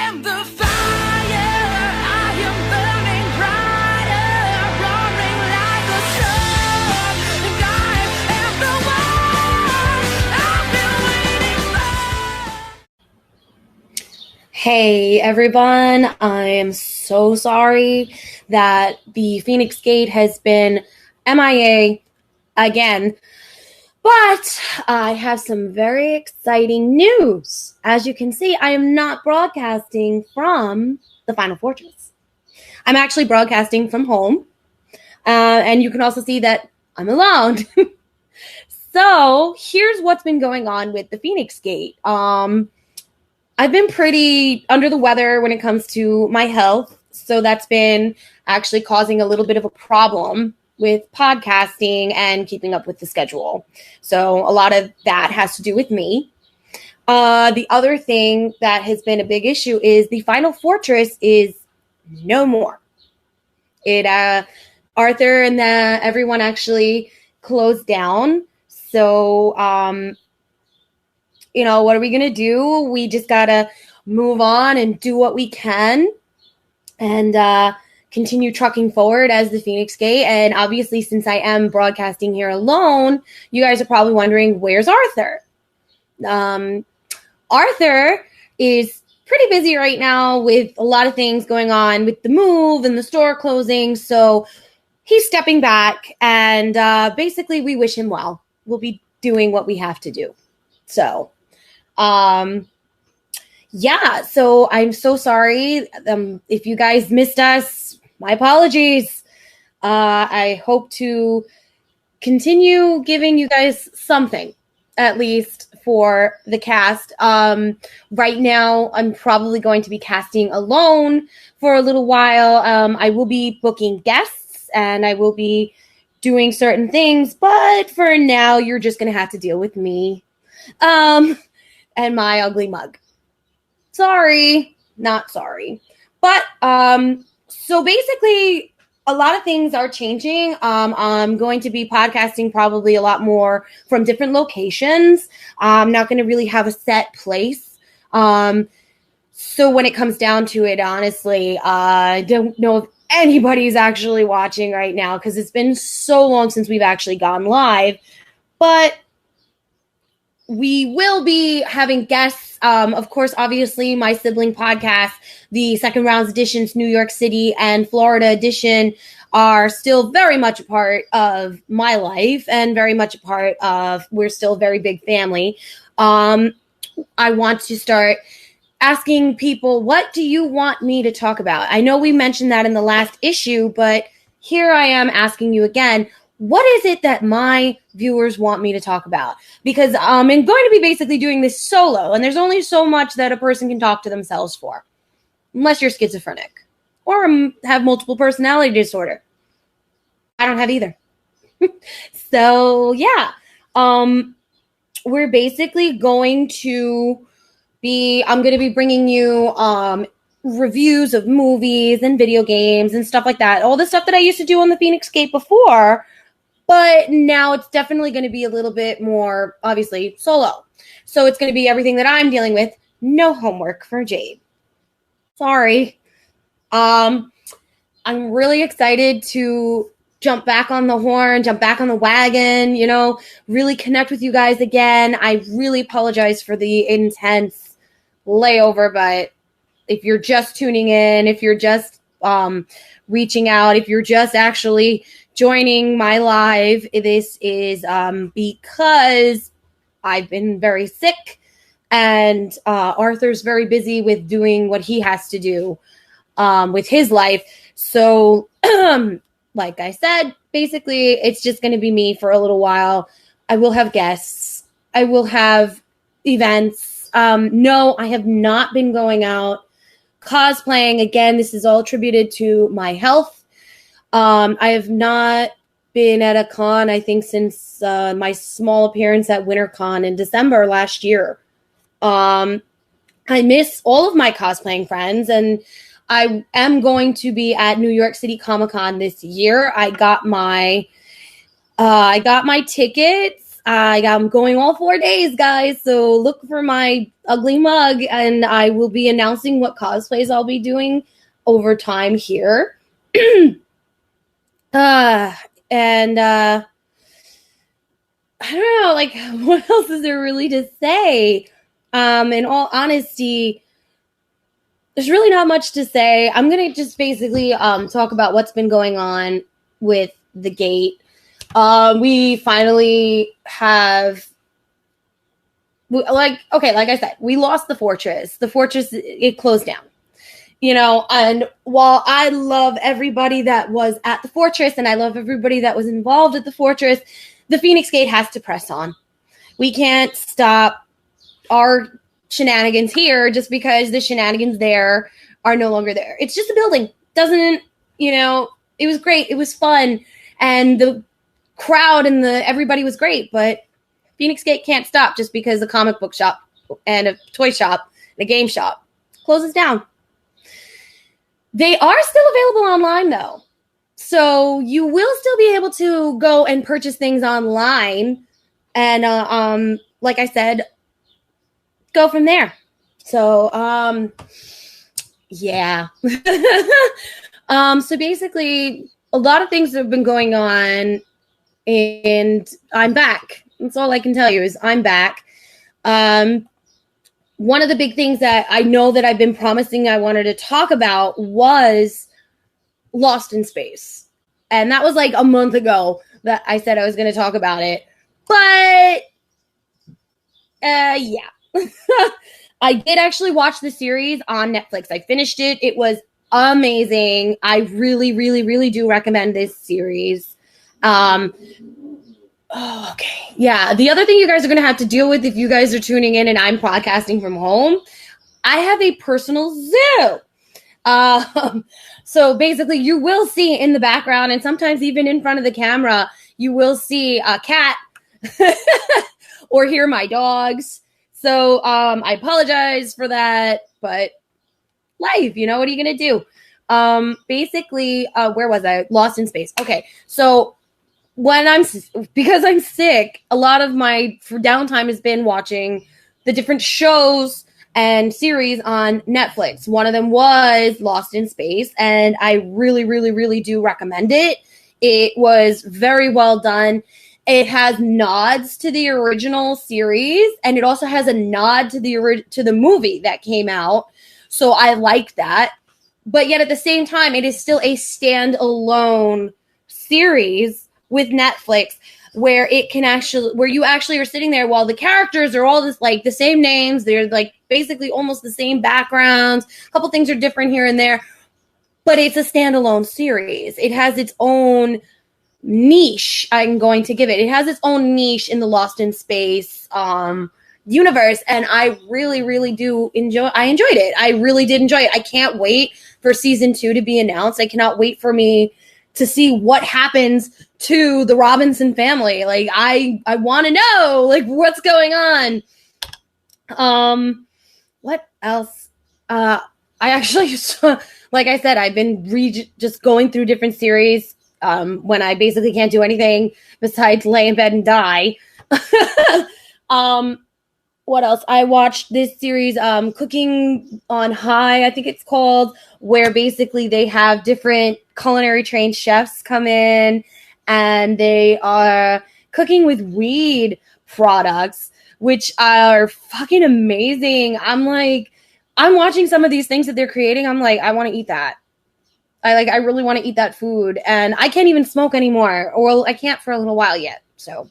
am the fire, I am burning brighter, roaring like a storm, and I am the one I've been waiting for. Hey everyone, I am so sorry that the Feinics Gate has been MIA again, but I have some very exciting news. As you can see, I am not broadcasting from the Final Fortress. I'm actually broadcasting from home, and you can also see that I'm alone. So here's what's been going on with the Feinics Gate. I've been pretty under the weather when it comes to my health, so that's been actually causing a little bit of a problem with podcasting and keeping up with the schedule. So a lot of that has to do with me. The other thing that has been a big issue is the Final Fortress is no more. Arthur and everyone actually closed down. So, what are we going to do? We just got to move on and do what we can and continue trucking forward as the Feinics Gate. And obviously, since I am broadcasting here alone, you guys are probably wondering, where's Arthur? Arthur is pretty busy right now with a lot of things going on with the move and the store closing. So he's stepping back, and basically we wish him well. We'll be doing what we have to do. So, so I'm so sorry. If you guys missed us, my apologies. I hope to continue giving you guys something, at least for the cast. Right now, I'm probably going to be casting alone for a little while. I will be booking guests and I will be doing certain things, but for now, you're just going to have to deal with me and my ugly mug. Sorry, not sorry. But so basically, a lot of things are changing. I'm going to be podcasting probably a lot more from different locations. I'm not going to really have a set place. So when it comes down to it, honestly, I don't know if anybody's actually watching right now because it's been so long since we've actually gone live. But we will be having guests. Of course, obviously, my sibling podcast, the Second Rounds Editions, New York City and Florida edition, are still very much a part of my life and very much a part of, we're still a very big family. I want to start asking people, what do you want me to talk about? I know we mentioned that in the last issue, but here I am asking you again, what is it that my viewers want me to talk about? Because I'm going to be basically doing this solo, and there's only so much that a person can talk to themselves for, unless you're schizophrenic or have multiple personality disorder. I don't have either. So, yeah. We're basically going to I'm going to be bringing you reviews of movies and video games and stuff like that. All the stuff that I used to do on the Feinics Gate before. But now it's definitely going to be a little bit more, obviously, solo. So it's going to be everything that I'm dealing with. No homework for Jade. Sorry. I'm really excited to jump back on the horn, jump back on the wagon, really connect with you guys again. I really apologize for the intense layover, but if you're just tuning in, if you're just reaching out, if you're just actually joining my live, this is because I've been very sick and Arthur's very busy with doing what he has to do with his life. So, like I said, basically it's just going to be me for a little while. I will have guests. I will have events. No, I have not been going out cosplaying. Again, this is all attributed to my health. I have not been at a con, I think, since my small appearance at WinterCon in December last year. I miss all of my cosplaying friends, and I am going to be at New York City Comic Con this year. I got my tickets I'm going all 4 days, guys. So look for my ugly mug, and I will be announcing what cosplays I'll be doing over time here. And I don't know, like, what else is there really to say? In all honesty, there's really not much to say. I'm going to just basically talk about what's been going on with the gate. We finally have, like I said, we lost the fortress. The fortress, it closed down. And while I love everybody that was at the fortress and I love everybody that was involved at the fortress, the Feinics Gate has to press on. We can't stop our shenanigans here just because the shenanigans there are no longer there. It's just a building. Doesn't, it was great. It was fun. And the crowd and everybody was great, but Feinics Gate can't stop just because a comic book shop and a toy shop and a game shop closes down. They are still available online, though. So you will still be able to go and purchase things online. And like I said, go from there. So, yeah. So basically, a lot of things have been going on, and I'm back. That's all I can tell you is I'm back. One of the big things that I know that I've been promising I wanted to talk about was Lost in Space. And that was like a month ago that I said I was going to talk about it. But, yeah. I did actually watch the series on Netflix. I finished it. It was amazing. I really, really, really do recommend this series. Oh, okay. Yeah. The other thing you guys are going to have to deal with if you guys are tuning in and I'm podcasting from home, I have a personal zoo. So basically you will see in the background and sometimes even in front of the camera, you will see a cat or hear my dogs. So I apologize for that, but life, what are you going to do? Basically, where was I? Lost in Space. Okay. So because I'm sick, a lot of my downtime has been watching the different shows and series on Netflix. One of them was Lost in Space, and I really, really, really do recommend it. It was very well done. It has nods to the original series, and it also has a nod to the movie that came out. So I like that. But yet at the same time, it is still a standalone series with Netflix where you actually are sitting there while the characters are all this like the same names. They're like basically almost the same backgrounds. A couple things are different here and there, but it's a standalone series. It has its own niche. I'm going to give it. It has its own niche in the Lost in Space universe. And I really, really do enjoyed it. I really did enjoy it. I can't wait for season 2 to be announced. I cannot wait for me to see what happens to the Robinson family. Like, I want to know, like, what's going on. What else? I actually, like I said, I've been just going through different series when I basically can't do anything besides lay in bed and die. What else? I watched this series, Cooking on High, I think it's called, where basically they have different culinary trained chefs come in and they are cooking with weed products, which are fucking amazing. I'm watching some of these things that they're creating. I'm like, I want to eat that. I really want to eat that food. And I can't even smoke anymore. Or I can't for a little while yet. So,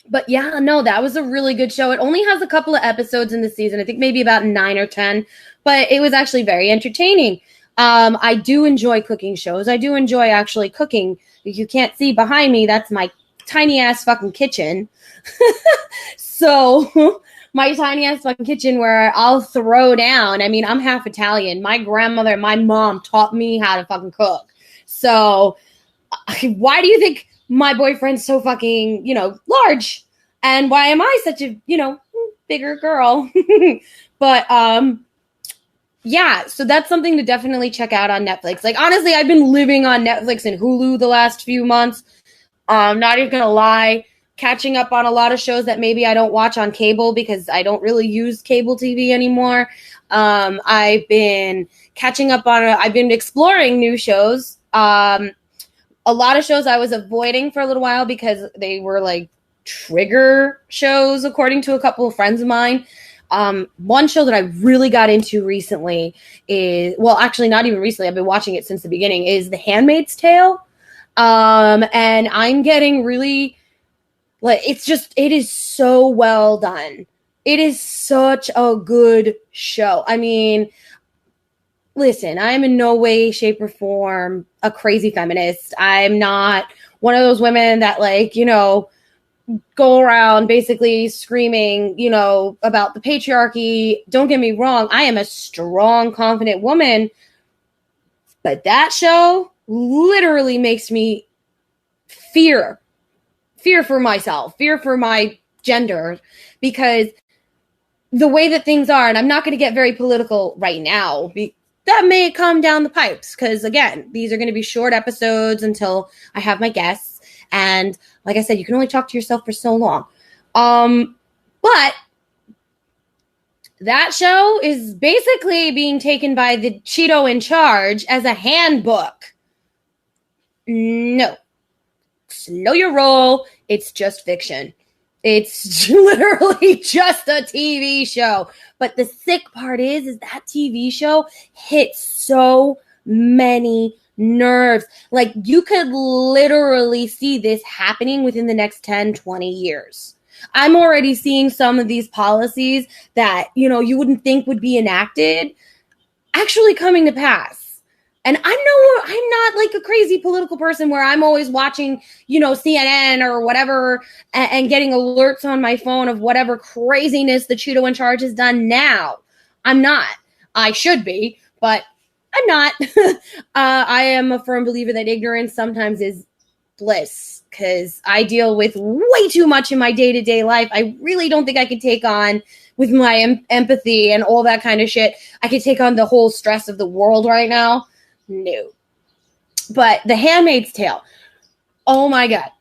but yeah, no, that was a really good show. It only has a couple of episodes in the season. I think maybe about 9 or 10, but it was actually very entertaining. I do enjoy cooking shows. I do enjoy actually cooking. If you can't see behind me, that's my tiny ass fucking kitchen. So my tiny ass fucking kitchen where I'll throw down. I mean, I'm half Italian. My grandmother and my mom taught me how to fucking cook. So why do you think my boyfriend's so fucking, large? And why am I such a, bigger girl? But, yeah, so that's something to definitely check out on Netflix. Like, honestly, I've been living on Netflix and Hulu the last few months. Not even gonna lie, catching up on a lot of shows that maybe I don't watch on cable because I don't really use cable TV anymore. I've been catching up on. I've been exploring new shows. A lot of shows I was avoiding for a little while because they were like trigger shows, according to a couple of friends of mine. One show that I really got into recently is, well, actually not even recently, I've been watching it since the beginning, is The Handmaid's Tale. And I'm getting really, like, it is so well done. It is such a good show. I mean, listen, I am in no way, shape, or form a crazy feminist. I'm not one of those women that, like, go around basically screaming, about the patriarchy. Don't get me wrong. I am a strong, confident woman. But that show literally makes me fear for myself, fear for my gender, because the way that things are, and I'm not going to get very political right now, that may come down the pipes, because again, these are going to be short episodes until I have my guests. And like I said, you can only talk to yourself for so long. But that show is basically being taken by the Cheeto in charge as a handbook. No. Slow your roll. It's just fiction. It's literally just a TV show. But the sick part is that TV show hits so many nerves. Like, you could literally see this happening within the next 10, 20 years. I'm already seeing some of these policies that, you wouldn't think would be enacted actually coming to pass. And I'm not like a crazy political person where I'm always watching, CNN or whatever and getting alerts on my phone of whatever craziness the Cheeto in charge has done now. I'm not. I should be, but I'm not. I am a firm believer that ignorance sometimes is bliss, because I deal with way too much in my day-to-day life. I really don't think I could take on, with my empathy and all that kind of shit, I could take on the whole stress of the world right now. No. But The Handmaid's Tale, oh my God.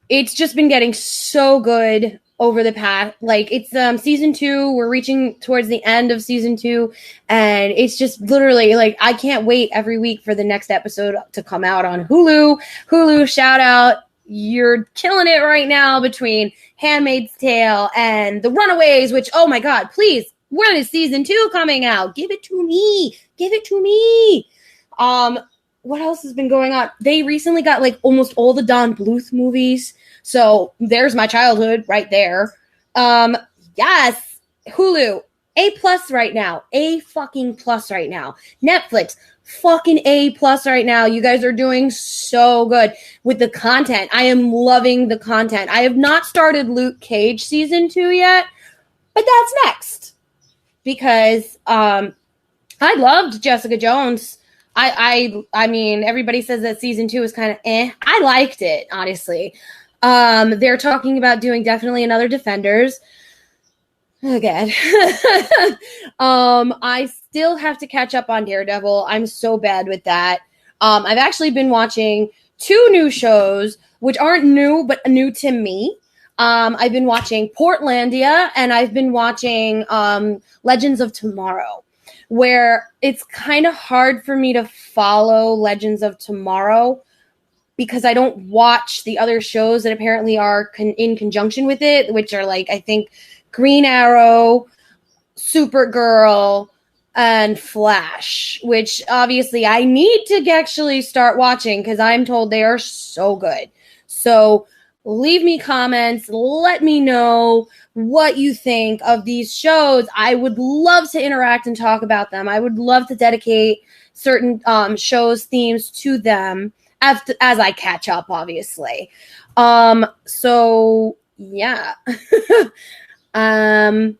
It's just been getting so good over the past, like, it's season 2. We're reaching towards the end of season 2. And it's just literally, like, I can't wait every week for the next episode to come out on Hulu. Hulu, shout out. You're killing it right now between Handmaid's Tale and The Runaways, which, oh my God, please, when is season 2 coming out? Give it to me. Give it to me. What else has been going on? They recently got like almost all the Don Bluth movies. So there's my childhood right there. Yes, Hulu, A+ right now. A fucking plus right now. Netflix, fucking A+ right now. You guys are doing so good with the content. I am loving the content. I have not started Luke Cage season 2 yet, but that's next. Because I loved Jessica Jones. I mean, everybody says that season 2 is kind of I liked it, honestly. They're talking about doing definitely another Defenders. Oh, God. I still have to catch up on Daredevil. I'm so bad with that. I've actually been watching 2 new shows, which aren't new, but new to me. I've been watching Portlandia, and I've been watching Legends of Tomorrow, where it's kind of hard for me to follow Legends of Tomorrow because I don't watch the other shows that apparently are in conjunction with it, which are like, I think, Green Arrow, Supergirl, and Flash, which obviously I need to actually start watching because I'm told they are so good. So leave me comments. Let me know what you think of these shows. I would love to interact and talk about them. I would love to dedicate certain shows, themes to them as I catch up, obviously. So yeah. I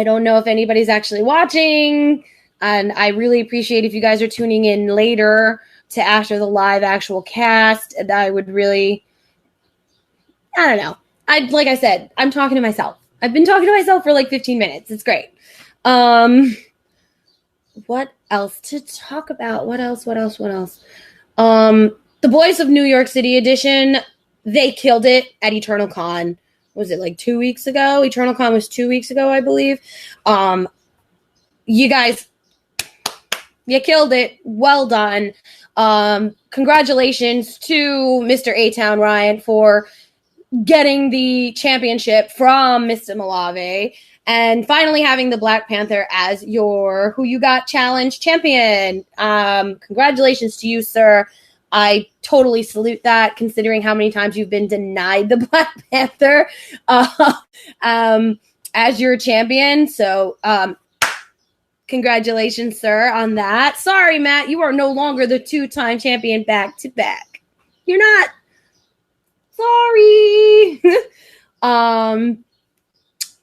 don't know if anybody's actually watching, and I really appreciate if you guys are tuning in later to after the live actual cast. And I would really, I don't know. Like I said, I'm talking to myself. I've been talking to myself for like 15 minutes. It's great. What else to talk about? What else? the boys of New York City edition, they killed it at Eternal Con. Was it like 2 weeks ago? Eternal Con was 2 weeks ago, I believe. You guys, you killed it. Well done. Congratulations to Mr. A-Town Ryan for getting the championship from Mr. Malave and finally having the Black Panther as your Who You Got Challenge champion. Congratulations to you, sir. I totally salute that, considering how many times you've been denied the Black Panther as your champion. So congratulations, sir, on that. Sorry, Matt, you are no longer the 2-time champion back-to-back. You're not. Sorry.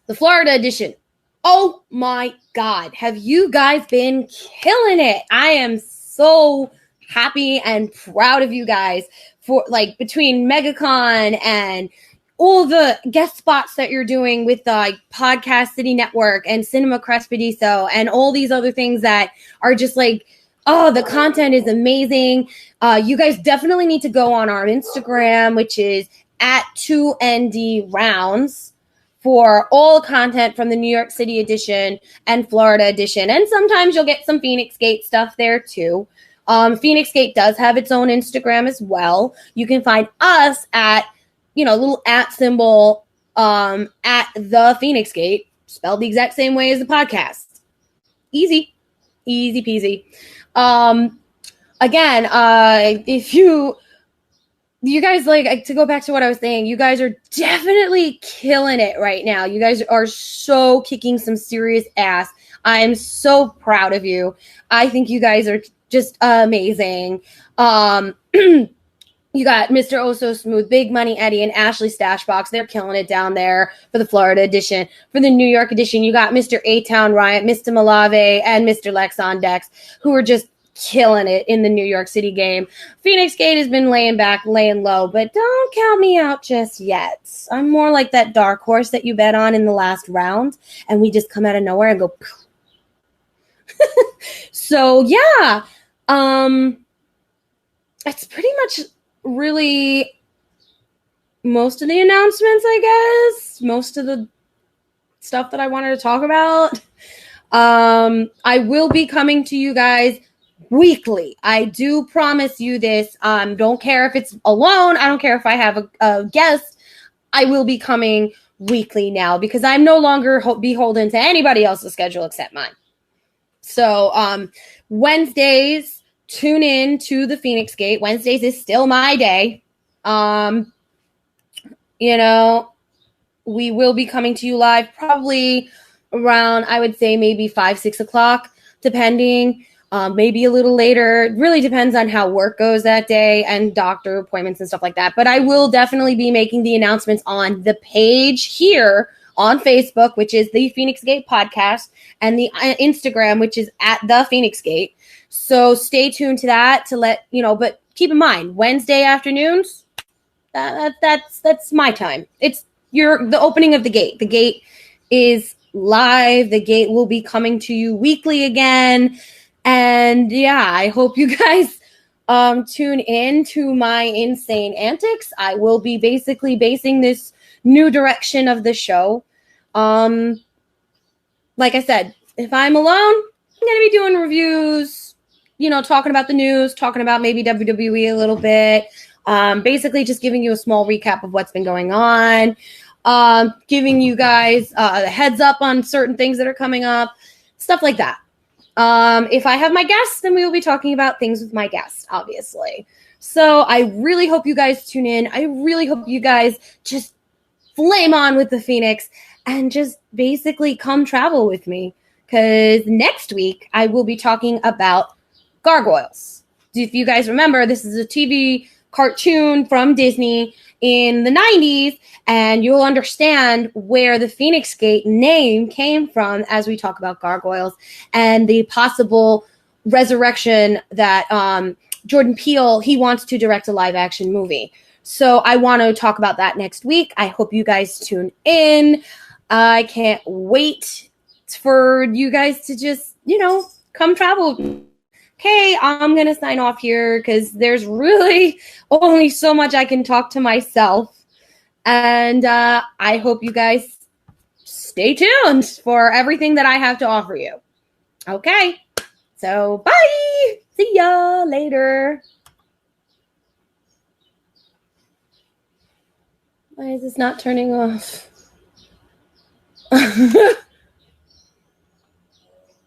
The Florida edition. Oh my God. Have you guys been killing it? I am so happy and proud of you guys for like between MegaCon and all the guest spots that you're doing with the Podcast City Network and Cinema Crespediso and all these other things that are just like, oh, the content is amazing. You guys definitely need to go on our Instagram, which is at 2ND Rounds, for all content from the New York City edition and Florida edition. And sometimes you'll get some Feinics Gate stuff there too. Feinics Gate does have its own Instagram as well. You can find us at, little at symbol at the Feinics Gate, spelled the exact same way as the podcast. Easy peasy. Again, if you guys like to go back to what I was saying, you guys are definitely killing it right now. You guys are so kicking some serious ass. I am so proud of you. I think you guys are just amazing. You got Mr. Oh So Smooth, Big Money Eddie, and Ashley Stashbox. They're killing it down there for the Florida edition. For the New York edition, you got Mr. A-Town Riot, Mr. Malave, and Mr. Lex on Dex, who are just killing it in the New York City game. Feinics Gate has been laying back, laying low, but don't count me out just yet. I'm more like that dark horse that you bet on in the last round, and we just come out of nowhere and go poof. So yeah, that's pretty much really most of the announcements, I guess. Most of the stuff that I wanted to talk about. I will be coming to you guys weekly. I do promise you this. Don't care if it's alone. I don't care if I have a guest. I will be coming weekly now because I'm no longer beholden to anybody else's schedule except mine. So Wednesdays, tune in to the Feinics Gate. Wednesdays is still my day. We will be coming to you live probably around, I would say maybe 5-6 o'clock, depending. Maybe a little later. It really depends on how work goes that day and doctor appointments and stuff like that. But I will definitely be making the announcements on the page here on Facebook, which is the Feinics Gate Podcast, and the Instagram, which is at the Feinics Gate. So stay tuned to that to let you know. But keep in mind, Wednesday afternoons, that's my time. It's the opening of the gate. The gate is live. The gate will be coming to you weekly again. And yeah, I hope you guys tune in to my insane antics. I will be basically basing this new direction of the show. Like I said, if I'm alone, I'm going to be doing reviews, talking about the news, talking about maybe WWE a little bit. Basically just giving you a small recap of what's been going on. Giving you guys a heads up on certain things that are coming up, stuff like that. If I have my guests, then we will be talking about things with my guests, obviously. So I really hope you guys tune in. I really hope you guys just flame on with the Feinics and just basically come travel with me. Because next week I will be talking about gargoyles. If you guys remember, this is a TV cartoon from Disney in the 90s, and you'll understand where the Feinics Gate name came from as we talk about gargoyles and the possible resurrection that Jordan Peele, he wants to direct a live action movie. So I want to talk about that next week. I hope you guys tune in. I can't wait for you guys to just, come travel with me. okay, I'm going to sign off here because there's really only so much I can talk to myself. And I hope you guys stay tuned for everything that I have to offer you. Okay, so bye. See ya later. Why is this not turning off?